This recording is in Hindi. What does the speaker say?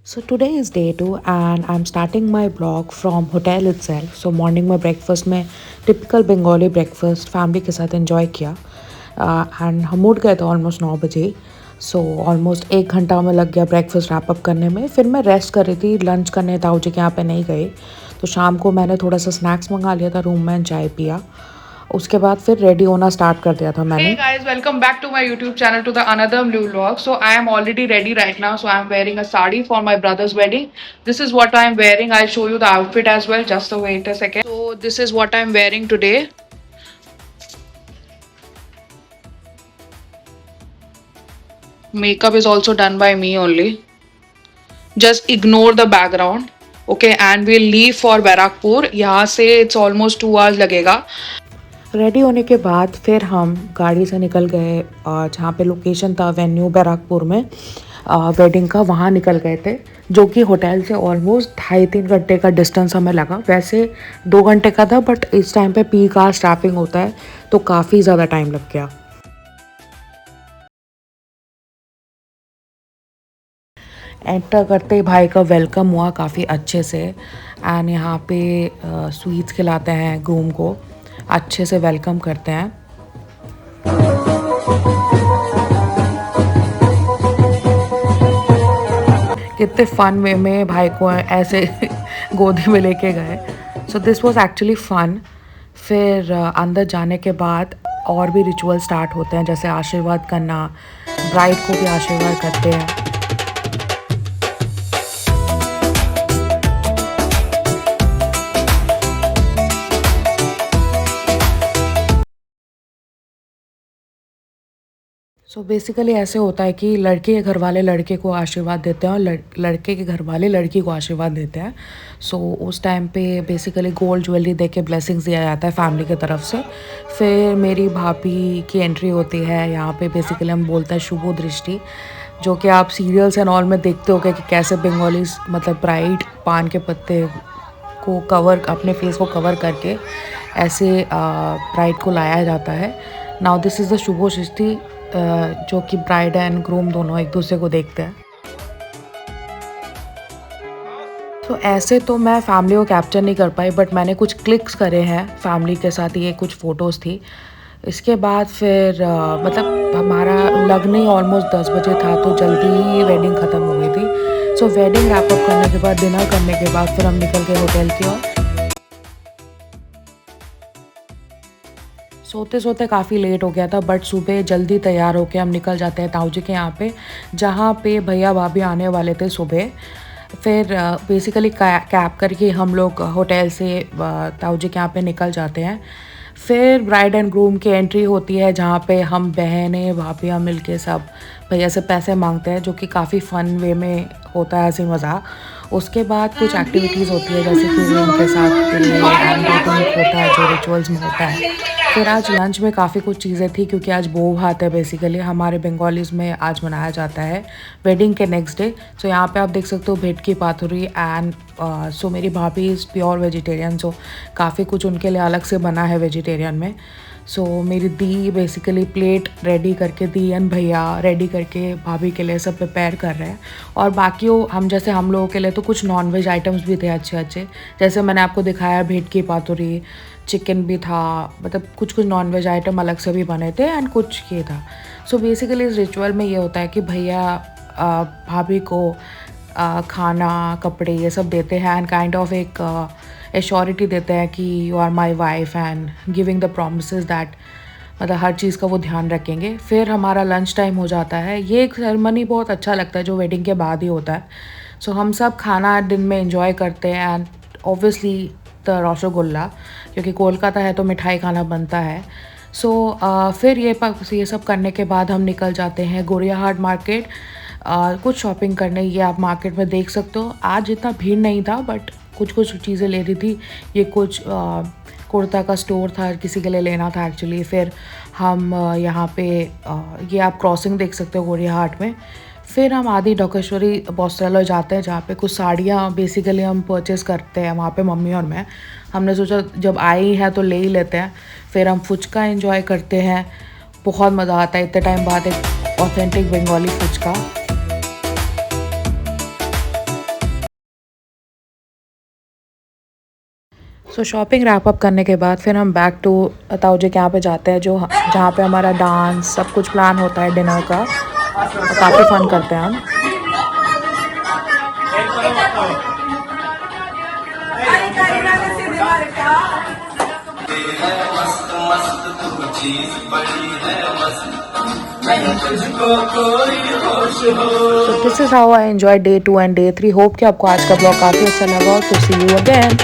So today is day 2 and I'm starting my vlog from hotel itself. So morning में breakfast में typical Bengali breakfast family के साथ enjoy किया and हम उठ गए थे almost 9 बजे. So almost 1 घंटा में लग गया breakfast wrap up करने में. फिर मैं rest कर रही थी, lunch करने ताऊ जी के यहाँ पे नहीं गए. तो शाम को मैंने थोड़ा सा snacks मंगा लिया था रूम में, चाय पिया. उसके बाद फिर रेडी होना स्टार्ट कर दिया था मैंने. Hey guys, welcome back to my YouTube channel to the another new vlog. So I am already ready right now. So I am wearing a sari for my brother's wedding. This is what I am wearing. I'll show you the outfit as well. Just wait a second. So this is what I am wearing today. Makeup is also done by me only. Just ignore the background. Okay, and we'll leave for Barakpur. यहाँ से it's almost 2 hours लगेगा. रेडी होने के बाद फिर हम गाड़ी से निकल गए जहाँ पे लोकेशन था वेन्यू बैराकपुर में वेडिंग का, वहाँ निकल गए थे, जो कि होटल से ऑलमोस्ट 2.5-3 घंटे का डिस्टेंस हमें लगा. वैसे 2 घंटे का था बट इस टाइम पे पीक आवर स्टाफिंग होता है तो काफ़ी ज़्यादा टाइम लग गया. एंटर करते ही भाई का वेलकम हुआ काफ़ी अच्छे से एंड यहाँ पे स्वीट्स खिलाते हैं, ग्रूम को अच्छे से वेलकम करते हैं. कितने फन वे में भाई को ऐसे गोदी में लेके गए. सो दिस वाज एक्चुअली फ़न. फिर अंदर जाने के बाद और भी रिचुअल स्टार्ट होते हैं, जैसे आशीर्वाद करना, ब्राइड को भी आशीर्वाद करते हैं. सो बेसिकली ऐसे होता है कि लड़के के घर वाले लड़के को आशीर्वाद देते हैं और लड़के के घर वाले लड़की को आशीर्वाद देते हैं. सो उस टाइम पे बेसिकली गोल्ड ज्वेलरी दे के ब्लेसिंग्स दिया जाता है फैमिली की तरफ से. फिर मेरी भाभी की एंट्री होती है. यहाँ पे बेसिकली हम बोलते हैं शुभ दृष्टि, जो कि आप सीरियल्स एंड ऑल में देखते हो कि कैसे बंगालीज मतलब ब्राइड पान के पत्ते को कवर, अपने फेस को कवर करके ऐसे ब्राइड को लाया जाता है. नाउ दिस इज़ द शुभ दृष्टि, जो कि ब्राइड एंड ग्रूम दोनों एक दूसरे को देखते हैं. तो ऐसे तो मैं फैमिली को कैप्चर नहीं कर पाई बट मैंने कुछ क्लिक्स करे हैं फैमिली के साथ. ये कुछ फ़ोटोज़ थी. इसके बाद फिर मतलब हमारा लगने ही ऑलमोस्ट 10 बजे था तो जल्दी ही वेडिंग ख़त्म हो गई थी. सो वेडिंग रैप अप करने के बाद, डिनर करने के बाद फिर हम निकल गए होटल की ओर. सोते सोते काफ़ी लेट हो गया था बट सुबह जल्दी तैयार होके हम निकल जाते हैं ताऊ जी के यहाँ पे, जहाँ पे भैया भाभी आने वाले थे सुबह. फिर बेसिकली कैब करके हम लोग होटल से ताऊ जी के यहाँ पे निकल जाते हैं. फिर ब्राइड एंड ग्रूम की एंट्री होती है, जहाँ पे हम बहनें भाभियाँ मिलके सब भैया से पैसे मांगते हैं, जो कि काफ़ी फ़न वे में होता है, हंसी मज़ाक. उसके बाद कुछ एक्टिविटीज़ होती है, जैसे कि उनके साथ होता है जो रिचुअल्स में होता है. फिर आज लंच में काफ़ी कुछ चीज़ें थी, क्योंकि आज बो भात है बेसिकली हमारे बंगालीज में आज मनाया जाता है वेडिंग के नेक्स्ट डे. सो यहाँ पे आप देख सकते हो भेटकी पाथुरी एंड सो मेरी भाभी इज़ प्योर वेजिटेरियन, सो काफ़ी कुछ उनके लिए अलग से बना है वेजिटेरियन में. सो मेरी दी बेसिकली प्लेट रेडी करके, दी एंड भैया रेडी करके भाभी के लिए सब प्रिपेयर कर रहे हैं. और बाकी हम जैसे हम लोगों के लिए तो कुछ नॉन वेज आइटम्स भी थे अच्छे अच्छे, जैसे मैंने आपको दिखाया भेटकी पातुरी, चिकन भी था, मतलब कुछ कुछ नॉन वेज आइटम अलग से भी बने थे एंड कुछ ये था. सो बेसिकली इस रिचुअल में ये होता है कि भैया भाभी को खाना, कपड़े ये सब देते हैं एंड काइंड ऑफ एक एश्योरिटी देते हैं कि you are my wife and giving the promises that मतलब हर चीज़ का वो ध्यान रखेंगे. फिर हमारा लंच टाइम हो जाता है. ये एक सेरेमनी बहुत अच्छा लगता है जो वेडिंग के बाद ही होता है. सो हम सब खाना दिन में एंजॉय करते हैं एंड ऑब्वियसली द रसगुल्ला, क्योंकि कोलकाता है तो मिठाई खाना बनता है. सो फिर ये सब करने के बाद हम निकल जाते हैं गोरियाहाट मार्केट कुछ शॉपिंग करने. ये आप मार्केट में देख सकते हो. आज इतना भीड़ नहीं था बट कुछ कुछ चीज़ें ले रही थी. ये कुछ कुर्ता का स्टोर था, किसी के लिए लेना था एक्चुअली. फिर हम यहाँ पे ये आप क्रॉसिंग देख सकते हो गोरियाहाट में. फिर हम आदि ढोकेश्वरी बॉस्ट्रेलर जाते हैं, जहाँ पे कुछ साड़ियाँ बेसिकली हम परचेज़ करते हैं वहाँ पे मम्मी और मैं. हमने सोचा जब आई हैं तो ले ही लेते हैं. फिर हम फुचका एंजॉय करते हैं. बहुत मज़ा आता है इतने टाइम बाद एक ऑथेंटिक बंगाली फुचका. सो शॉपिंग रैप अप करने के बाद फिर हम बैक टू ताऊजी के यहाँ पे जाते हैं, जो जहाँ पे हमारा डांस सब कुछ प्लान होता है डिनर का। काफ़ी फन करते हैं हम। So this is how I enjoyed day 2 and day 3. Hope कि आपको आज का ब्लॉग काफ़ी अच्छा लगा हो। तो सी यू अगेन।